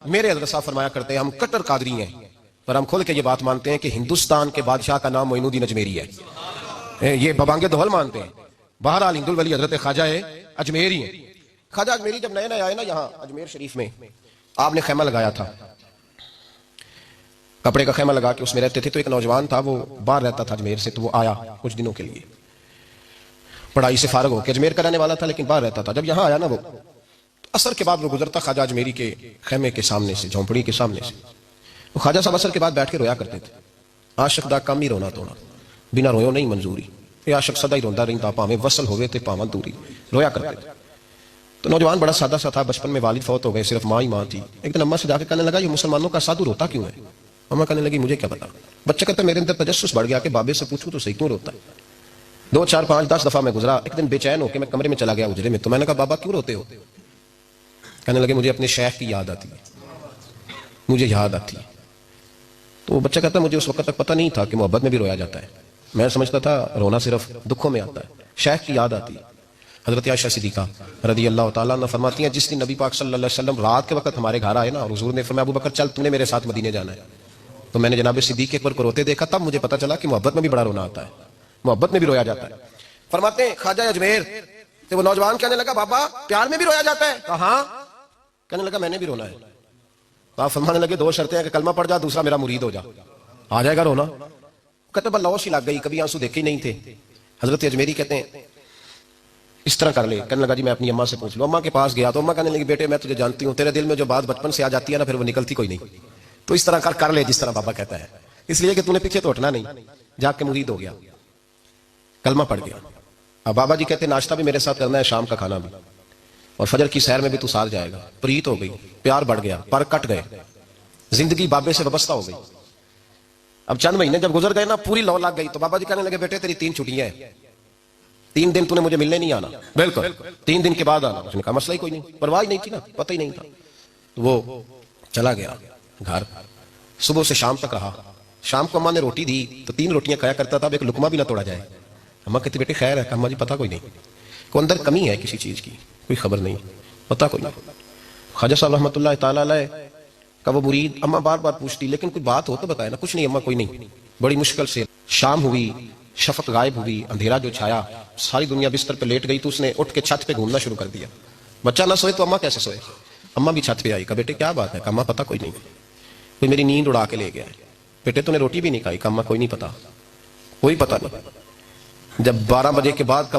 میرے حضرت صاحب فرمایا کرتے ہیں ہم کٹر قادری ہیں، پر ہم کھل کے یہ بات مانتے ہیں کہ ہندوستان کے بادشاہ کا نام معین الدین اجمیری ہے۔ یہ ببانگ دہل مانتے ہیں۔ بہرحال ہند الولی حضرت خواجہ ہے اجمیری ہیں۔ خواجہ اجمیری جب نئے نئے آئے نا یہاں اجمیر شریف میں، آپ نے خیمہ لگایا تھا، کپڑے کا خیمہ لگا کے اس میں رہتے تھے۔ تو ایک نوجوان تھا، وہ باہر رہتا تھا اجمیر سے، تو وہ آیا کچھ دنوں کے لیے، پڑھائی سے فارغ ہو کے، اجمیر کا رہنے والا تھا لیکن باہر رہتا تھا۔ جب یہاں آیا نا وہ عصر کے بعد وہ گزرتا خواجہ اجمیری کے خیمے کے سامنے سے، جھونپڑی کے سامنے سے، وہ خواجہ صاحب عصر کے بعد بیٹھ کے رویا کرتے تھے۔ عاشق دا کم ہی رونا توڑا، بنا رویوں نہیں منظوری، یہ عاشق سدا ہی روندا رہندا، پاویں وصل ہوئے تے پاواں دوری، رویا کرتے تھے۔ تو نوجوان بڑا سادہ سا تھا، بچپن میں والد فوت ہو گئے، صرف ماں ہی ماں تھی۔ ایک دن اماں سے جا کے کہنے لگا یہ مسلمانوں کا سادھو روتا کیوں ہے؟ اماں کہنے لگی مجھے کیا پتا۔ بچہ کہتا میرے اندر تجسس بڑھ گیا کہ بابے سے پوچھوں تو صحیح کیوں روتا ہے۔ 2 4 5 10 دفعہ میں گزرا، ایک دن بے چین ہو کے میں کمرے میں چلا گیا اجرے میں، تو میں نے کہا بابا کیوں روتے ہو؟ کہنے لگے مجھے اپنے شیخ کی یاد آتی ہے، مجھے یاد آتی ہے۔ تو وہ بچہ کہتا مجھے اس وقت تک پتہ نہیں تھا کہ محبت میں بھی رویا جاتا ہے، میں سمجھتا تھا رونا صرف دکھوں میں آتا ہے، شیخ کی یاد آتی ہے۔ حضرت عائشہ صدیقہ رضی اللہ تعالیٰ عنہ فرماتی ہیں جس دن نبی پاک صلی اللہ علیہ وسلم رات کے وقت ہمارے گھر آئے نا، اور حضور نے فرمایا ابو بکر چل تم نے میرے ساتھ مدینے جانا ہے، تو میں نے جناب صدیق اکبر کو روتے دیکھا، تب مجھے پتا چلا کہ محبت میں بھی بڑا رونا آتا ہے، محبت میں بھی رویا جاتا ہے۔ فرماتے ہیں خواجہ اجمیر، تو وہ نوجوان کہنے لگا بابا پیار میں بھی رویا جاتا ہے؟ کہاں؟ کہنے لگا میں نے بھی رونا ہے۔ تو آپ فرمانے لگے 2 شرطیں ہیں کہ کلمہ پڑھ جا، دوسرا میرا مرید ہو جا، آ جائے گا رونا۔ کہتے ہیں لوش ہی لگ گئی، کبھی آنسو دیکھے ہی نہیں تھے۔ حضرت اجمیری کہتے ہیں اس طرح کر لے، کہنے لگا جی میں اپنی اماں سے پوچھ لوں۔ اماں کے پاس گیا تو اماں کہنے لگی بیٹے میں تجھے جانتی ہوں، تیرے دل میں جو بات بچپن سے آ جاتی ہے نا پھر وہ نکلتی کوئی نہیں، تو اس طرح کر لے جس طرح بابا کہتا ہے، اس لیے کہ تو نے پیچھے تو ہٹنا نہیں۔ جا کے مرید ہو گیا، کلمہ پڑھ گیا۔ اب بابا جی کہتے ہیں ناشتہ بھی میرے ساتھ کرنا ہے، شام کا کھانا بھی، اور فجر کی سیر میں بھی تو ساتھ جائے گا۔ پریت ہو گئی، پیار بڑھ گیا، پر کٹ گئے، زندگی بابے سے وابستہ ہو گئی۔ اب چند مہینے جب گزر گئے نا پوری لو لگ گئی، تو بابا جی کہنے لگے بیٹے تیری 3 چھٹیاں ہیں، 3 دن تو نے مجھے ملنے نہیں آنا، بالکل 3 دن کے بعد آنا۔ اس نے کہا مسئلہ ہی کوئی نہیں، پرواہ ہی نہیں تھی نا، پتہ ہی نہیں تھا۔ وہ چلا گیا گھر، صبح سے شام تک رہا۔ شام کو اماں نے روٹی دی تو 3 روٹیاں کھایا کرتا تھا، اب ایک لقمہ بھی نہ توڑا جائے۔ اماں کہتی بیٹے خیر ہے؟ اماں جی پتہ کوئی نہیں، کوئی اندر کمی ہے کسی چیز کی، کوئی خبر نہیں، پتہ کوئی نہیں۔ خواجہ صاحب رحمۃ اللہ تعالیٰ علیہ کا وہ مرید، اماں بار بار پوچھتی لیکن کوئی بات ہو تو بتائے نا، کچھ نہیں اماں کوئی نہیں۔ بڑی مشکل سے شام ہوئی، شفق غائب ہوئی، اندھیرا جو چھایا، ساری دنیا بستر پہ لیٹ گئی، تو اس نے اٹھ کے چھت پہ گھومنا شروع کر دیا۔ بچہ نہ سوئے تو اماں کیسے سوئے؟ اماں بھی چھت پہ آئی، کہا بیٹے کیا بات ہے؟ اماں پتہ کوئی نہیں، کوئی میری نیند اڑا کے لے گیا ہے۔ بیٹے تو نے روٹی بھی نہیں کھائی؟ اماں کوئی نہیں پتا، کوئی پتہ نہیں۔ جب 12 بجے کے بعد کا وقت